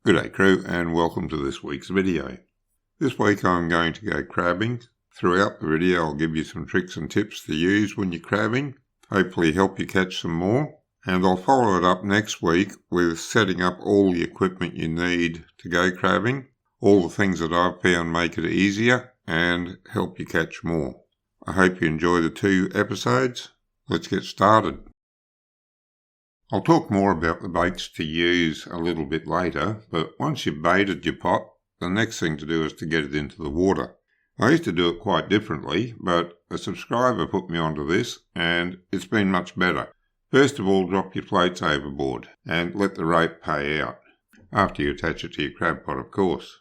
G'day crew and welcome to this week's video. This week I'm going to go crabbing. Throughout the video I'll give you some tricks and tips to use when you're crabbing, hopefully help you catch some more. And I'll follow it up next week with setting up all the equipment you need to go crabbing, all the things that I've found make it easier and help you catch more. I hope you enjoy the 2 episodes. Let's get started. I'll talk more about the baits to use a little bit later, but once you've baited your pot, the next thing to do is to get it into the water. I used to do it quite differently, but a subscriber put me onto this and it's been much better. First of all, drop your floats overboard and let the rope pay out, after you attach it to your crab pot of course.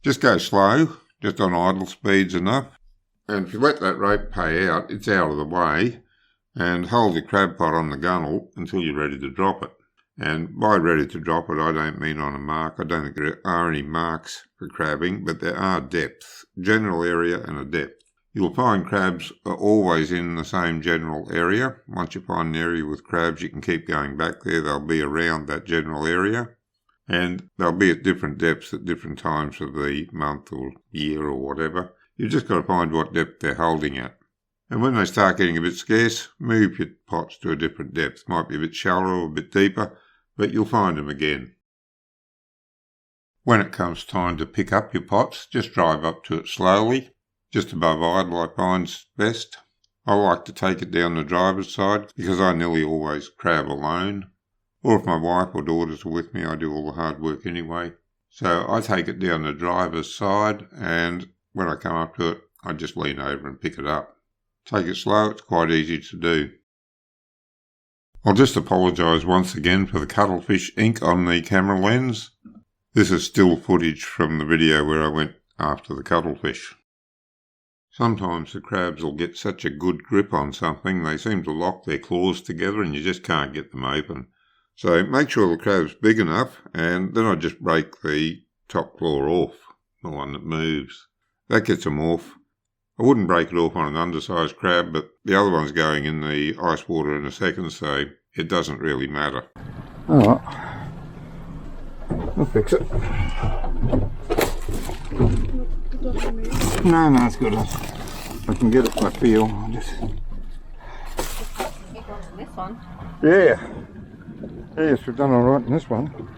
Just go slow, just on idle speeds enough, and if you let that rope pay out, it's out of the way. And hold your crab pot on the gunnel until you're ready to drop it. And by ready to drop it, I don't mean on a mark. I don't think there are any marks for crabbing, but there are depths, general area and a depth. You'll find crabs are always in the same general area. Once you find an area with crabs, you can keep going back there. They'll be around that general area. And they'll be at different depths at different times of the month or year or whatever. You've just got to find what depth they're holding at. And when they start getting a bit scarce, move your pots to a different depth. Might be a bit shallower or a bit deeper, but you'll find them again. When it comes time to pick up your pots, just drive up to it slowly. Just above idle I find's best. I like to take it down the driver's side because I nearly always crab alone. Or if my wife or daughters are with me, I do all the hard work anyway. So I take it down the driver's side, and when I come up to it, I just lean over and pick it up. Take it slow, it's quite easy to do. I'll just apologise once again for the cuttlefish ink on the camera lens. This is still footage from the video where I went after the cuttlefish. Sometimes the crabs will get such a good grip on something, they seem to lock their claws together and you just can't get them open. So make sure the crab's big enough, and then I just break the top claw off, the one that moves. That gets them off. I wouldn't break it off on an undersized crab, but the other one's going in the ice water in a second, so it doesn't really matter. Alright, I'll fix it. No, it's good. I can get it, I feel. I'll just... This one? Yeah. Yes, we've done alright in this one.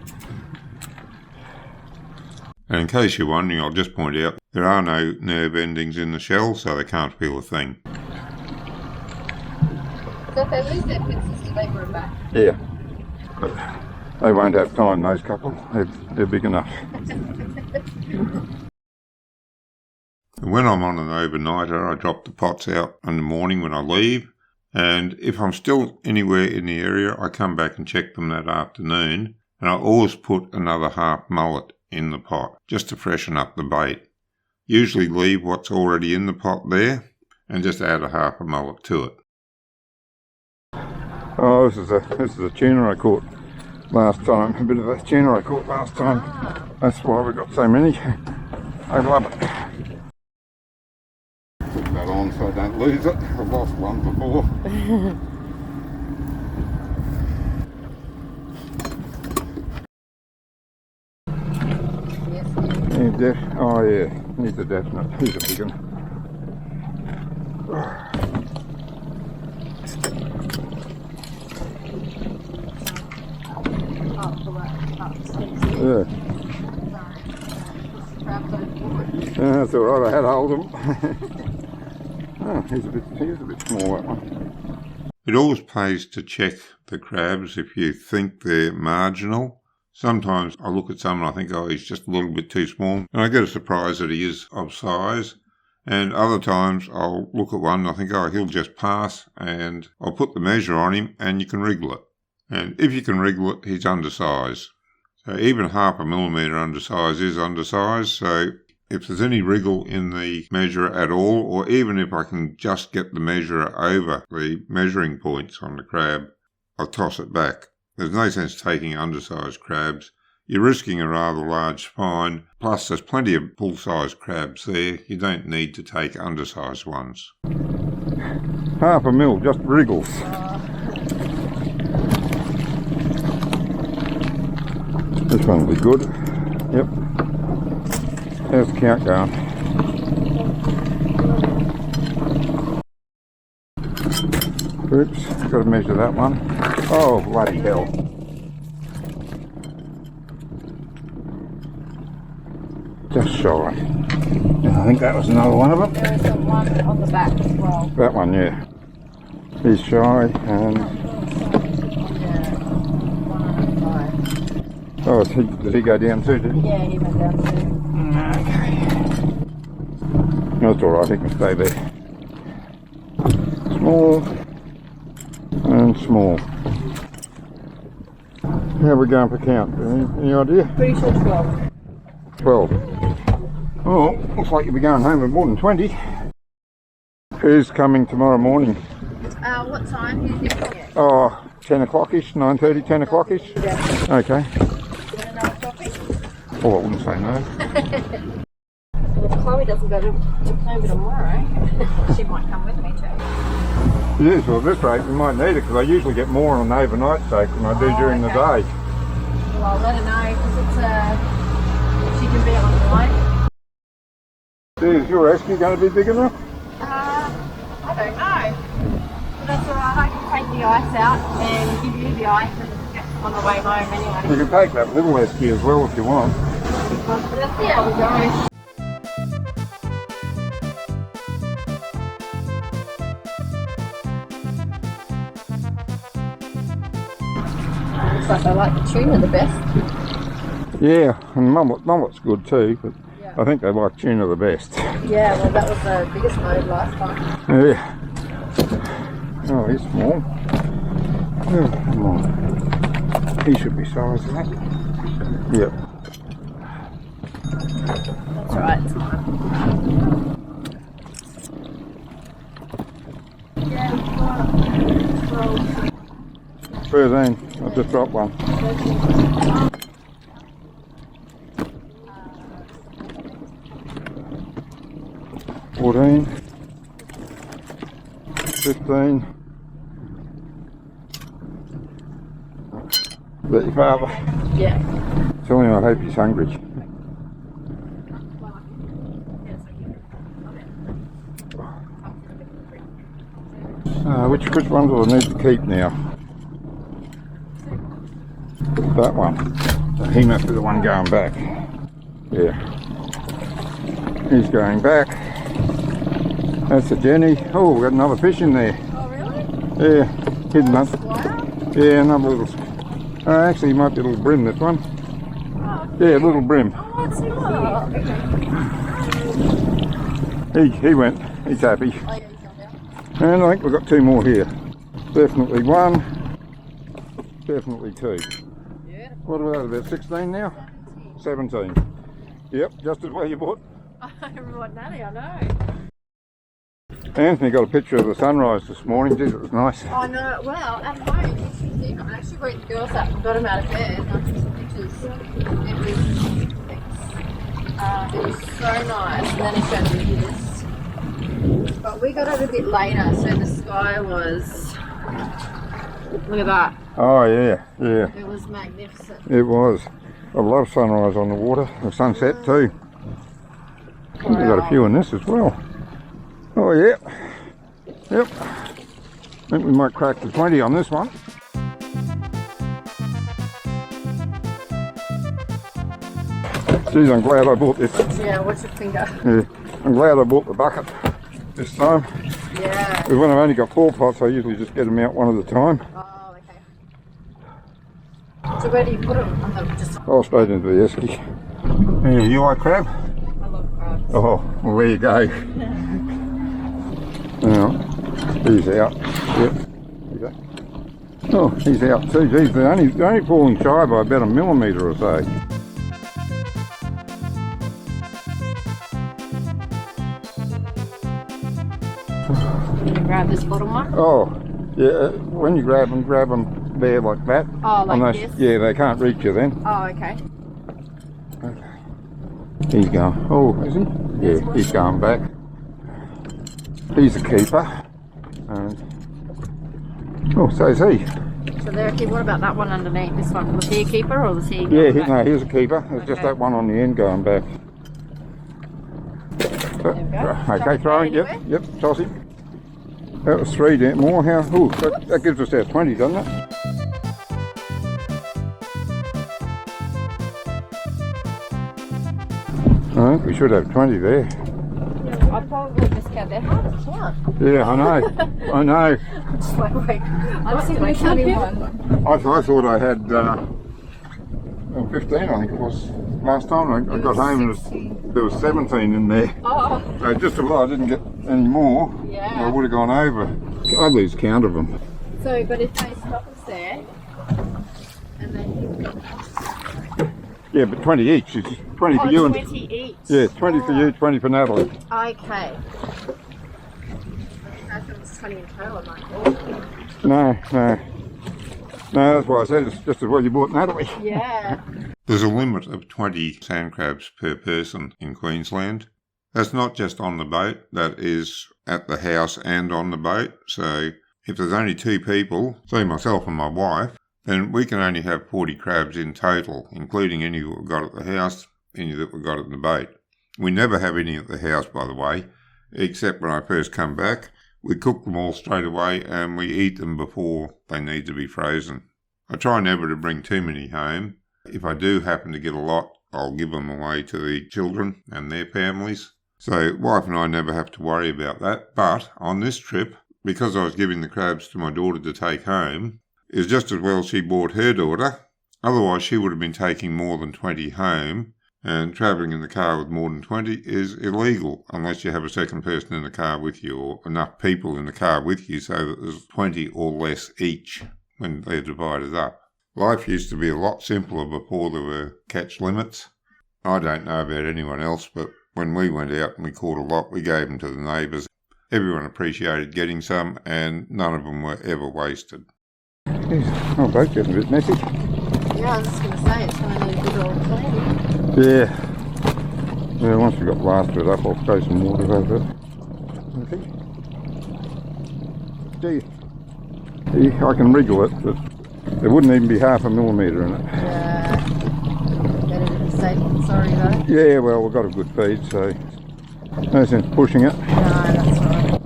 And in case you're wondering, I'll just point out there are no nerve endings in the shell, so they can't feel a thing. So if they lose their pincers, do they grow back? Yeah. But they won't have time, those couple. They're big enough. And when I'm on an overnighter, I drop the pots out in the morning when I leave. And if I'm still anywhere in the area, I come back and check them that afternoon. And I always put another half mullet in the pot, just to freshen up the bait. Usually leave what's already in the pot there, and just add a half a mullet to it. Oh, this is a tuna I caught last time. A bit of a tuna I caught last time. That's why we've got so many. I love it. Put that on so I don't lose it. I've lost one before. Oh yeah, he's a definite. He's a big one. Yeah. That's alright, I had to hold him. Oh, he's a bit small, that one. It always pays to check the crabs if you think they're marginal. Sometimes I look at some and I think, oh, he's just a little bit too small. And I get a surprise that he is of size. And other times I'll look at one and I think, oh, he'll just pass. And I'll put the measure on him and you can wriggle it. And if you can wriggle it, he's undersized. So even half a millimetre undersize is undersized. So if there's any wriggle in the measure at all, or even if I can just get the measure over the measuring points on the crab, I'll toss it back. There's no sense taking undersized crabs. You're risking a rather large fine, plus there's plenty of full-size crabs there. You don't need to take undersized ones. Half a mil, just wriggles. This one will be good. Yep. There's the count going. Oops, got to measure that one. Oh, bloody hell. Just shy. Yeah, I think that was another one of them. There is one on the back as well. That one, yeah. He's shy and... Yeah, 105. Oh, did he go down too, did he? Yeah, he went down too. Okay. That's alright, he can stay there. Small and small. How are we going for count? Any idea? Pretty sure 12. 12. Oh, looks like you'll be going home with more than 20. Who's coming tomorrow morning? What time do you think? Yeah. Oh, 10 o'clock-ish, 9:30, 10 o'clock-ish? Yeah. Okay. You want another coffee? Oh, I wouldn't say no. Well, if Chloe doesn't go to October tomorrow, she might come with me too. Yes, well at this rate we might need it because I usually get more on an overnight steak than I do during the day. Well, I'll let her know because she can be online. Is your rescue going to be big enough? I don't know. But that's alright, I can take the ice out and give you the ice and get on the way home anyway. You can take that little rescue as well if you want. Let's see how we go. Looks like I like the tuna the best. Yeah, and mullet's good too, but Yeah. I think they like tuna the best. Yeah, well that was the biggest load last time. Yeah. Oh, he's small. Oh, come on. He should be size of that. Yep. That's alright, it's mine. Yeah, 12. 13. I just dropped one. 14. 15. Is that your father? Yeah. Tell him I hope he's hungry. Which one do I need to keep now? That one. So he must be the one going back. Yeah. He's going back. That's a Jenny. Oh, we've got another fish in there. Oh really? Yeah. Hidden up. Wow. Yeah, another little. Actually, he might be a little brim, this one. Oh, Yeah, a little brim. oh, let's see what. Okay. He went. He's happy. Oh, yeah, he's gone down. And I think we've got two more here. Definitely one. Definitely two. Yeah. What are we at, about 16 now? 17. Yep, just as well you bought. Everyone, Natty, I know. Anthony got a picture of the sunrise this morning. Geez, it was nice. I know. Well, at home, you should see. I actually woke the girls up and got them out of bed. And I took some pictures. It was so nice. And then he showed me his. But we got it a bit later, so the sky was. Look at that. Oh yeah, yeah. It was magnificent. It was. I love sunrise on the water. The sunset too. We've got a few in this as well. Oh yeah. Yep. I think we might crack the 20 on this one. Geez, I'm glad I bought this. Yeah, what's your finger? Yeah, I'm glad I bought the bucket this time. Yeah. Because when I've only got 4 pots, I usually just get them out one at a time. Oh, okay. So where do you put them? On the, just... Oh, straight into the esky. Yeah, you like crab? I love crabs. Oh, well there you go. Now, he's out. Yep. Okay. Oh, he's out too. Geez, they're only falling shy by about a millimetre or so. Can you grab this bottom one? Oh, yeah. When you grab them there like that. Oh, like and this? Yeah, they can't reach you then. Oh, okay. He's going. Oh, is he? Yeah, he's going back. He's a keeper. And, oh, so is he. So there, what about that one underneath? This one, was he a keeper or was he? Yeah, no, he was a keeper. It's just that one on the end going back. There we go. Okay, throwing. Yep, toss him. That was 3 down. More. How? Ooh, that gives us our 20, doesn't it? I think we should have 20 there. I probably discount that. Hard to count. Yeah, I know. I know. Just like, wait, I'm thinking like 21. I thought I had 15, I think it was. Last time I got home, there was 17 in there. Oh. So just about I didn't get any more. Yeah. I would have gone over. I lose count of them. So, but if they stop us there, and then Yeah, but 20 each. It's 20 for you 20 each. Yeah, 20 for you, 20 for Natalie. Okay. I thought it was 20 in total. I'm like, oh. No, that's why I said it's just as well you bought Natalie. Yeah. There's a limit of 20 sand crabs per person in Queensland. That's not just on the boat, that is at the house and on the boat. So if there's only 2 people, say myself and my wife, then we can only have 40 crabs in total, including any that we've got at the house, any that we've got at the boat. We never have any at the house, by the way, except when I first come back. We cook them all straight away and we eat them before they need to be frozen. I try never to bring too many home. If I do happen to get a lot, I'll give them away to the children and their families. So wife and I never have to worry about that. But on this trip, because I was giving the crabs to my daughter to take home, it's just as well she brought her daughter. Otherwise she would have been taking more than 20 home, and travelling in the car with more than 20 is illegal unless you have a second person in the car with you or enough people in the car with you so that there's 20 or less each when they're divided up. Life used to be a lot simpler before there were catch limits. I don't know about anyone else, but when we went out and we caught a lot, we gave them to the neighbours. Everyone appreciated getting some, and none of them were ever wasted. Oh, boat's getting a bit messy. Yeah, I was just going to say, it's going to need a good old clean. Yeah, once we've got plastered up, I'll throw some water over it. Okay. Gee, I can wriggle it, but there wouldn't even be half a millimetre in it. Yeah. Better to be safe than sorry, though. Yeah, well, we've got a good feed, so no sense pushing it. No, that's right.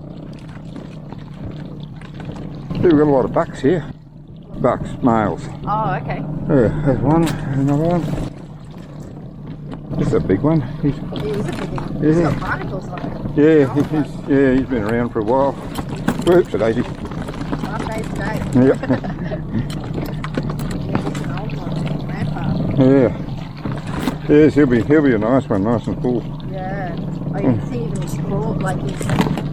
We've got a lot of bucks here. Bucks, males. Oh, okay. Yeah, there's one, another one. This is a big one. He's a big one. Yeah. He's got barnacles on it. Yeah, he's been around for a while. Whoops, at 80. 1 day today. Yep. He's an old one. Grandpa. Yeah. Yes, he'll be a nice one, nice and full. Yeah. I can see even his claws, like his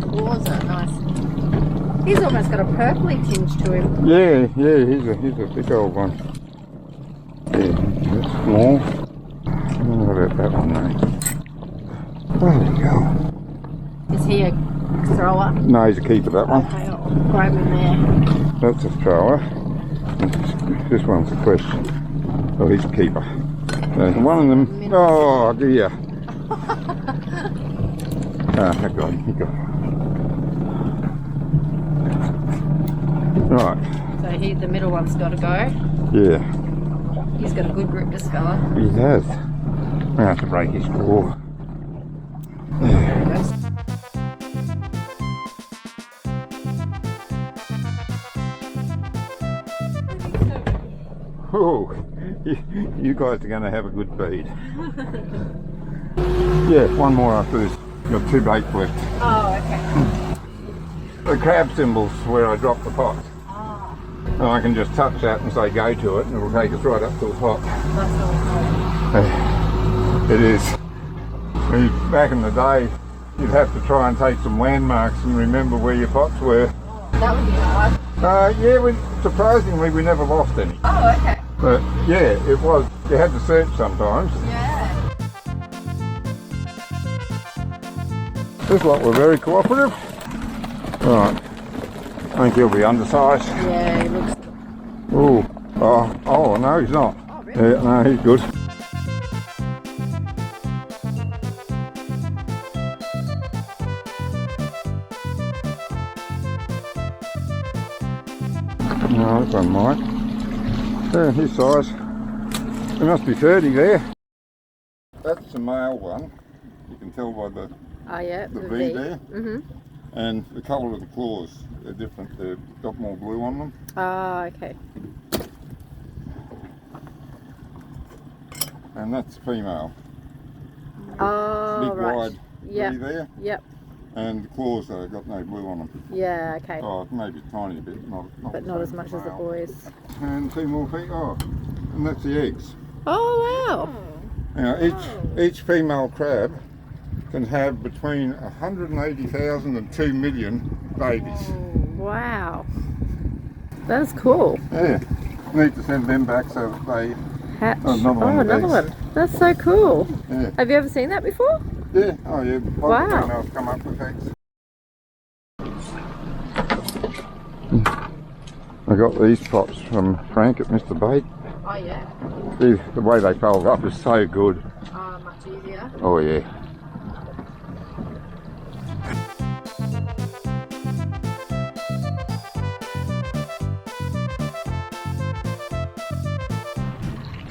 claws are nice. He's almost got a purpley tinge to him. Yeah, he's a big old one. Yeah, that's small. I don't know about that one though. There you go. Is he a thrower? No, he's a keeper, that one. Okay, I'll grab him there. That's a thrower. This one's a question. Oh, he's a keeper. So one of them. Oh dear. I got him. He got him. Right. So the middle one's got to go. Yeah. He's got a good grip, this fella. He has. I have to break his claw. There he goes. Oh, you guys are going to have a good feed. Yeah, one more after this. Got 2 baits left. Oh, okay. The crab symbol's where I drop the pot. Oh, And I can just touch that and say go to it and it'll take us right up to the top. that's all. It is. Back in the day, you'd have to try and take some landmarks and remember where your pots were. That would be nice. Yeah, surprisingly we never lost any. Oh, okay. But yeah, it was, you had to search sometimes. Yeah. This lot were very cooperative. Right, I think he'll be undersized. Yeah, he looks. Oh, no he's not. Oh, really? Yeah, no, he's good. No, this one might. Yeah, his size. There must be 30 there. That's the male one. You can tell by the the V there. Mm-hmm. And the colour of the claws, they're different. They've got more blue on them. Okay. And that's female. Oh, Big right. wide V there. Yep. And the claws though, got no blue on them. Yeah, okay. Oh, maybe a tiny bit, but not as much as the boys. And two more feet. Oh, and that's the eggs. Oh, wow. Now each female crab can have between 180,000 and 2 million babies. Wow. That's cool. Yeah. Need to send them back so that they hatch. Another one. That's so cool. Yeah. Have you ever seen that before? Yeah. Oh yeah. Wow. The females come up with eggs. I got these pots from Frank at Mr. Bait. Oh yeah. The way they fold up is so good. Much easier. Oh yeah.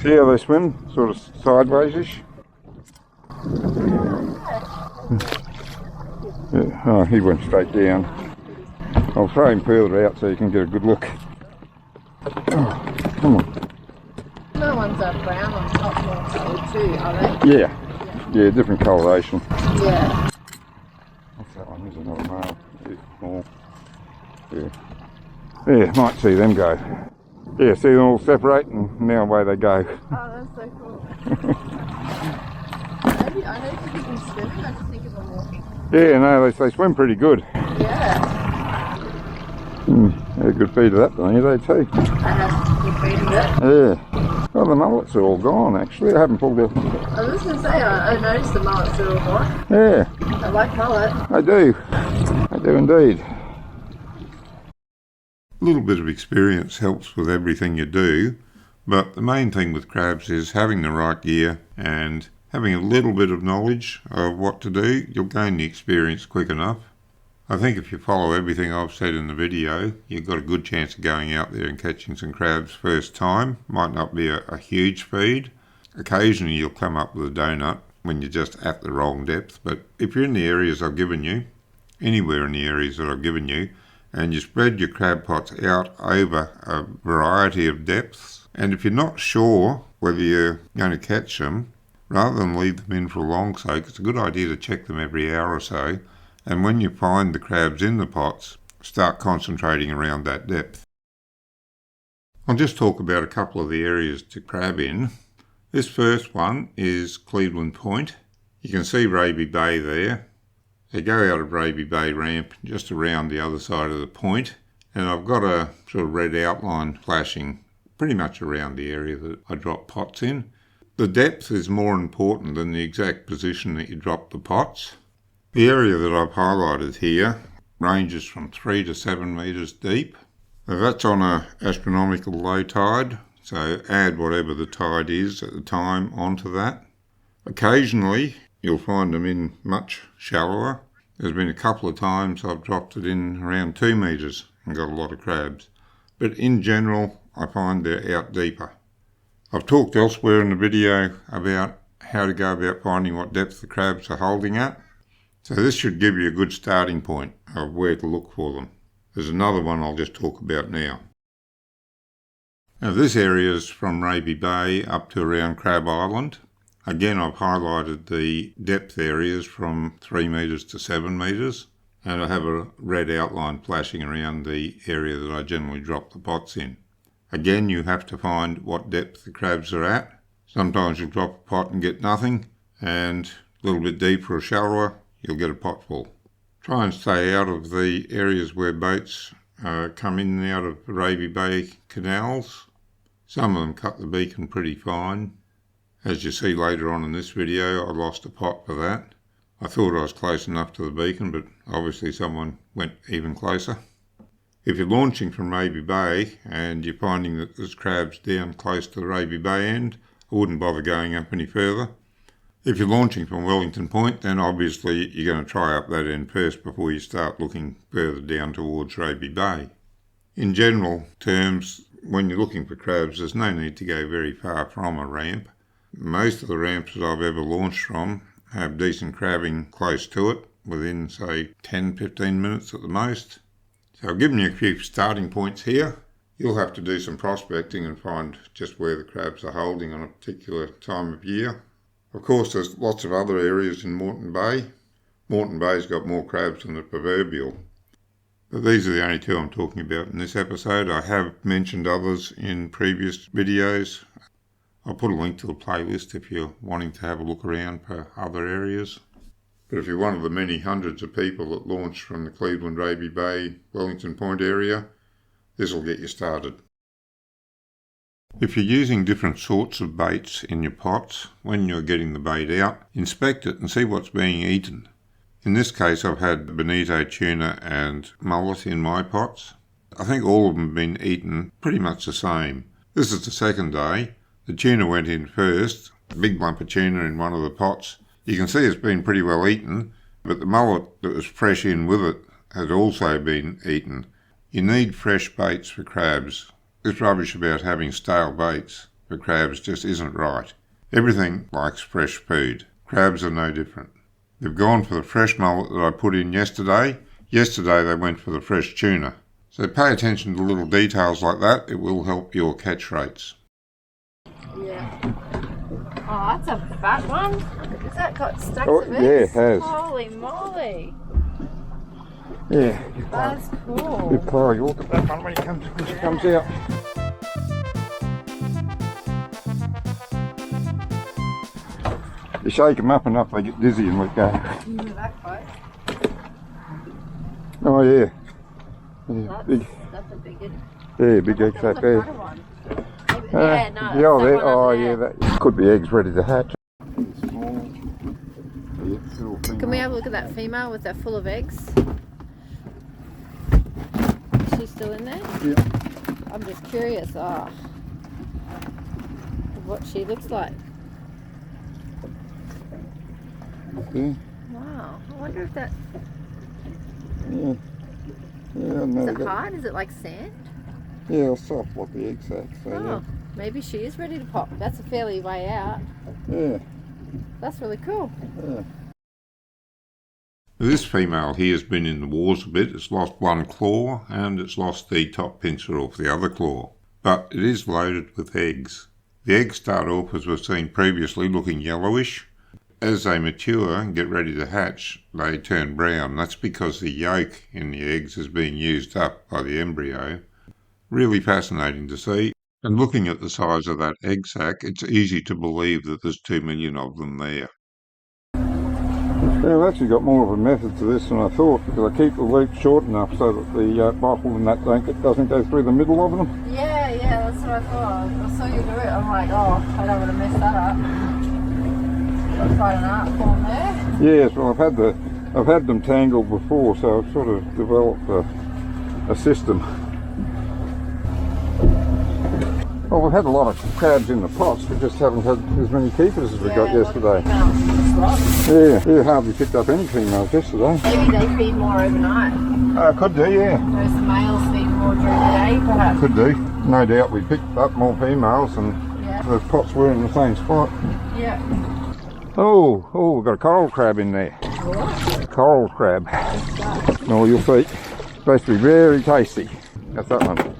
See how they swim? Sort of sideways-ish. Yeah. Oh, he went straight down. I'll throw him further out so you can get a good look. Oh, come on. The ones are brown on top more so too, are they? Yeah, different coloration. Yeah. What's that one? There's another male. It's small. Yeah, might see them go. Yeah, see them all separate and now away they go. Oh, that's so cool. I know you can swim, I just think of them walking. Yeah, no, they swim pretty good. Yeah. Had a good feed of that, don't you? They too. I have good feed of it. Yeah. Well, the mullets are all gone actually. I haven't pulled them. I was just going to say, I noticed the mullets are all gone. Yeah. I like mullet. I do. I do indeed. A little bit of experience helps with everything you do, but the main thing with crabs is having the right gear and having a little bit of knowledge of what to do. You'll gain the experience quick enough. I think if you follow everything I've said in the video, you've got a good chance of going out there and catching some crabs first time. Might not be a huge feed. Occasionally you'll come up with a donut when you're just at the wrong depth, but if you're in the areas I've given you, anywhere in the areas that I've given you, and you spread your crab pots out over a variety of depths, and if you're not sure whether you're going to catch them, rather than leave them in for a long soak, it's a good idea to check them every hour or so, and when you find the crabs in the pots, start concentrating around that depth. I'll just talk about a couple of the areas to crab in. This first one is Cleveland Point. You can see Raby Bay there. They go out of Raby Bay ramp just around the other side of the point, and I've got a sort of red outline flashing pretty much around the area that I drop pots in. The depth is more important than the exact position that you drop the pots. The area that I've highlighted here ranges from 3 to 7 metres deep. Now that's on an astronomical low tide, so add whatever the tide is at the time onto that. Occasionally you'll find them in much shallower. There's been a couple of times I've dropped it in around 2 metres and got a lot of crabs. But in general, I find they're out deeper. I've talked elsewhere in the video about how to go about finding what depth the crabs are holding at. So this should give you a good starting point of where to look for them. There's another one I'll just talk about now. Now this area is from Raby Bay up to around Crab Island. Again, I've highlighted the depth areas from 3 metres to 7 metres, and I have a red outline flashing around the area that I generally drop the pots in. Again, you have to find what depth the crabs are at. Sometimes you'll drop a pot and get nothing, and a little bit deeper or shallower, you'll get a pot full. Try and stay out of the areas where boats come in and out of Raby Bay canals. Some of them cut the beacon pretty fine. As you see later on in this video, I lost a pot for that. I thought I was close enough to the beacon, but obviously someone went even closer. If you're launching from Raby Bay and you're finding that there's crabs down close to the Raby Bay end, I wouldn't bother going up any further. If you're launching from Wellington Point, then obviously you're going to try up that end first before you start looking further down towards Raby Bay. In general terms, when you're looking for crabs, there's no need to go very far from a ramp. Most of the ramps that I've ever launched from have decent crabbing close to it, within say 10-15 minutes at the most. So I've given you a few starting points here. You'll have to do some prospecting and find just where the crabs are holding on a particular time of year. Of course, there's lots of other areas in Moreton Bay. Moreton Bay's got more crabs than the proverbial. But these are the only two I'm talking about in this episode. I have mentioned others in previous videos. I'll put a link to the playlist if you're wanting to have a look around for other areas. But if you're one of the many hundreds of people that launch from the Cleveland, Raby Bay, Wellington Point area, this will get you started. If you're using different sorts of baits in your pots, when you're getting the bait out, inspect it and see what's being eaten. In this case, I've had bonito tuna and mullet in my pots. I think all of them have been eaten pretty much the same. This is the second day. The tuna went in first, a big lump of tuna in one of the pots. You can see it's been pretty well eaten, but the mullet that was fresh in with it has also been eaten. You need fresh baits for crabs. This rubbish about having stale baits for crabs just isn't right. Everything likes fresh food. Crabs are no different. They've gone for the fresh mullet that I put in yesterday. Yesterday they went for the fresh tuna. So pay attention to little details like that. It will help your catch rates. Yeah. Oh, that's a fat one. Has that got stacks of eggs? Yeah, it has. Holy moly. Yeah. That's cool. Good call. You look at that one when she comes out. You shake them up enough, they get dizzy and let go. That close. Oh yeah. That's a big one. Yeah, big egg sack there. Yeah, no. Yeah, there. Oh yeah, that could be eggs ready to hatch. Can we have a look at that female with that full of eggs? Is she still in there? Yeah. I'm just curious. What she looks like. Yeah. Wow. I wonder if that Yeah. Yeah, no. is it hard? Is it like sand? Yeah, soft like the egg sac. So Oh, maybe she is ready to pop. That's a fairly way out. yeah. That's really cool. Yeah. This female here has been in the wars a bit. It's lost one claw and it's lost the top pincer off the other claw. But it is loaded with eggs. The eggs start off, as we've seen previously, looking yellowish. As they mature and get ready to hatch, they turn brown. That's because the yolk in the eggs is being used up by the embryo. Really fascinating to see. And looking at the size of that egg sac, it's easy to believe that there's 2 million of them there. Yeah, I've actually got more of a method to this than I thought, because I keep the loop short enough so that the bottle and that doesn't go through the middle of them. Yeah, that's what I thought. I saw you do it. I'm like, oh, I don't want to mess that up. Got quite an art form there. Yes, well I've had them tangled before, so I've sort of developed a system. Well, we've had a lot of crabs in the pots, we just haven't had as many keepers as we got yesterday. Yeah, hardly picked up any females yesterday. Maybe they feed more overnight. Could do, yeah. Whereas the males feed more during the day, perhaps. Could do. No doubt we picked up more females and the pots were in the same spot. Yeah. Oh, we've got a coral crab in there. What? Coral crab. Oh, you'll see. Supposed to be very tasty. That's that one.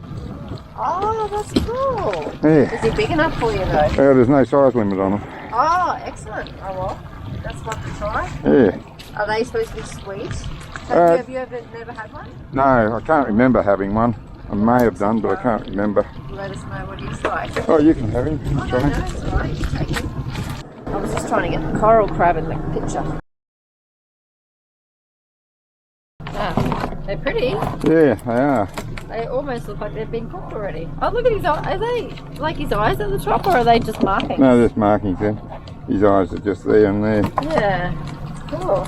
Oh, that's cool. Yeah. Is he big enough for you though? There's no size limit on them. Oh, excellent. Oh well, that's fun to try. Yeah. Are they supposed to be sweet? Have you ever never had one? No, I can't remember having one. I may have done, but I can't remember. Let us know what he's like. Oh, you can have him. Oh, no, it's all right. You take him. I was just trying to get the coral crab in the picture. Ah, they're pretty. Yeah, they are. They almost look like they've been cooked already. Oh, look at his eyes. Are they like his eyes at the top, or are they just markings? No, there's markings then. His eyes are just there and there. Yeah, it's cool.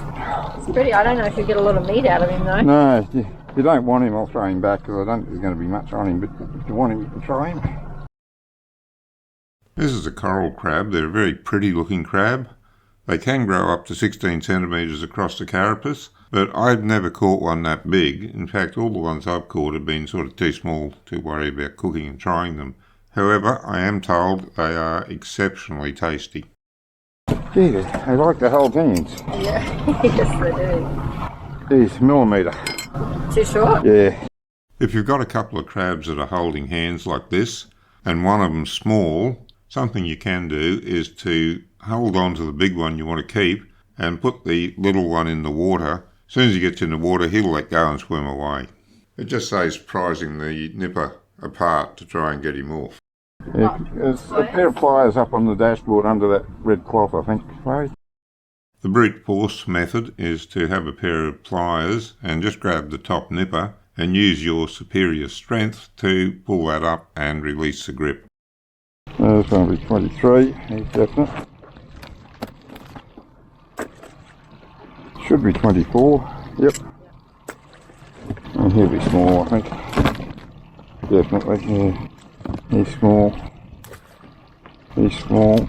It's pretty. I don't know if you get a lot of meat out of him though. No, if you don't want him, I'll throw him back because I don't think there's going to be much on him. But if you want him, you can try him. This is a coral crab. They're a very pretty looking crab. They can grow up to 16 centimetres across the carapace, but I've never caught one that big. In fact, all the ones I've caught have been sort of too small to worry about cooking and trying them. However, I am told they are exceptionally tasty. Gee, they like to hold hands. Yeah, yes they do. Geez, millimetre. Too short? Yeah. If you've got a couple of crabs that are holding hands like this, and one of them small, something you can do is to hold on to the big one you want to keep and put the little one in the water. As soon as he gets in the water, he'll let go and swim away. It just saves prizing the nipper apart to try and get him off. Yeah, there's a pair of pliers up on the dashboard under that red cloth, I think. Right? The brute force method is to have a pair of pliers and just grab the top nipper and use your superior strength to pull that up and release the grip. There's going to be 23, he's definite. Should be 24, yep. And he'll be small, I think. Definitely, yeah. He's small. He's small.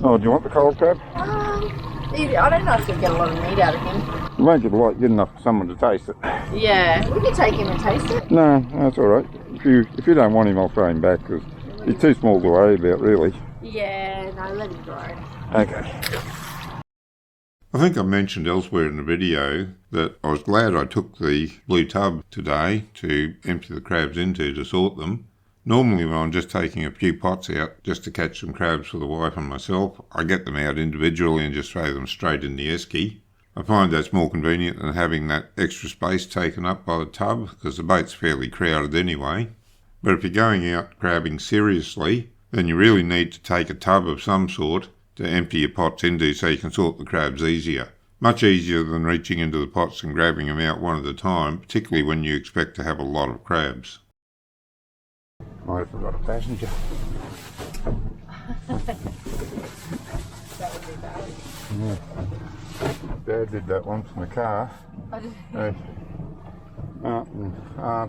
Oh, do you want the cold crab? I don't know if you'll get a lot of meat out of him. You won't get good enough for someone to taste it. Yeah, we can take him and taste it. No, that's alright. If you don't want him, I'll throw him back, because he's too small to worry about, really. Yeah, no, let him grow. Okay. I think I mentioned elsewhere in the video that I was glad I took the blue tub today to empty the crabs into to sort them. Normally when I'm just taking a few pots out just to catch some crabs for the wife and myself, I get them out individually and just throw them straight in the esky. I find that's more convenient than having that extra space taken up by the tub, because the boat's fairly crowded anyway. But if you're going out crabbing seriously, then you really need to take a tub of some sort to empty your pots into so you can sort the crabs easier. Much easier than reaching into the pots and grabbing them out one at a time, particularly when you expect to have a lot of crabs. Might have forgot a passenger. That would be bad. Yeah. Dad did that once in the car. Aunt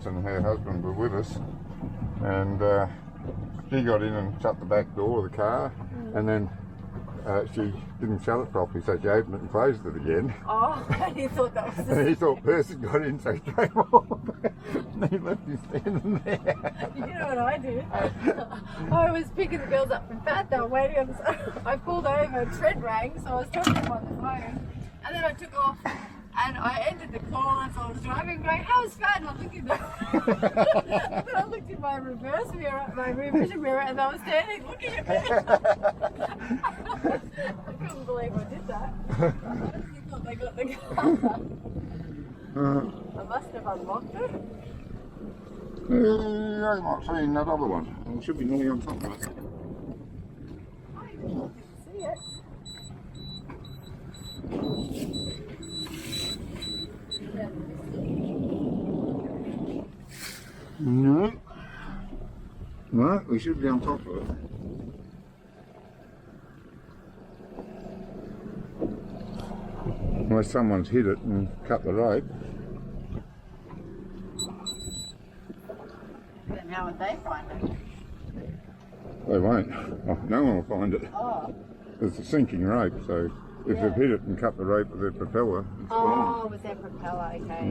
and her husband were with us, and she got in and shut the back door of the car, and then she didn't shut it properly, so she opened it and closed it again. Oh, and he thought that was And he thought person got in, so he drove off. And he left him standing there. You know what I did? I was picking the girls up from Bath, they were waiting on the I pulled over, tread rang, so I was talking to them on the phone, and then I took off, and I ended the call as I was driving, going, how's Fat? And I looked in the then I looked in my reverse mirror, my rear vision mirror, and I was standing looking at me. I couldn't believe I did that. I thought they got the car. I must have unlocked it. I'm not seeing that other one. It should be nearly on top of it. I didn't see it. No. No, we should be on top of it. Unless someone's hit it and cut the rope. Then how would they find it? They won't. Oh, no one will find it. Oh. It's a sinking rope, so if they've hit it and cut the rope with their propeller, it's gone. Oh, with their propeller, okay.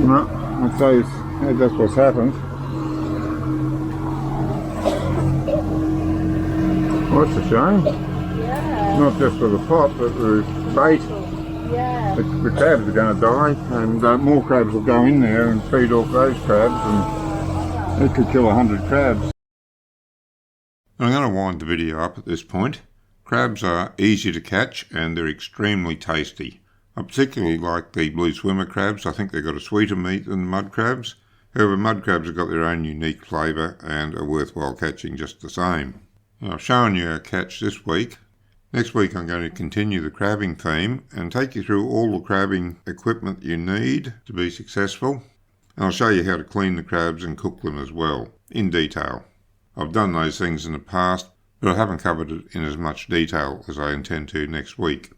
No, I'd say that's what's happened. Well, that's a shame. Yeah. Not just for the pot, but the bait. Yeah. The crabs are going to die, and more crabs will go in there and feed off those crabs, and it could kill 100 crabs. I'm going to wind the video up at this point. Crabs are easy to catch and they're extremely tasty. I particularly like the blue swimmer crabs. I think they've got a sweeter meat than mud crabs. However, mud crabs have got their own unique flavour and are worthwhile catching just the same. Now, I've shown you our catch this week. Next week I'm going to continue the crabbing theme and take you through all the crabbing equipment you need to be successful. And I'll show you how to clean the crabs and cook them as well, in detail. I've done those things in the past, but I haven't covered it in as much detail as I intend to next week.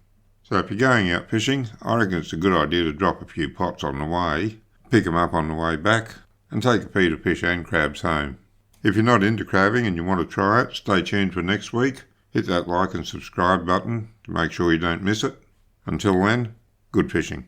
So if you're going out fishing, I reckon it's a good idea to drop a few pots on the way, pick them up on the way back, and take a feed of fish and crabs home. If you're not into crabbing and you want to try it, stay tuned for next week. Hit that like and subscribe button to make sure you don't miss it. Until then, good fishing.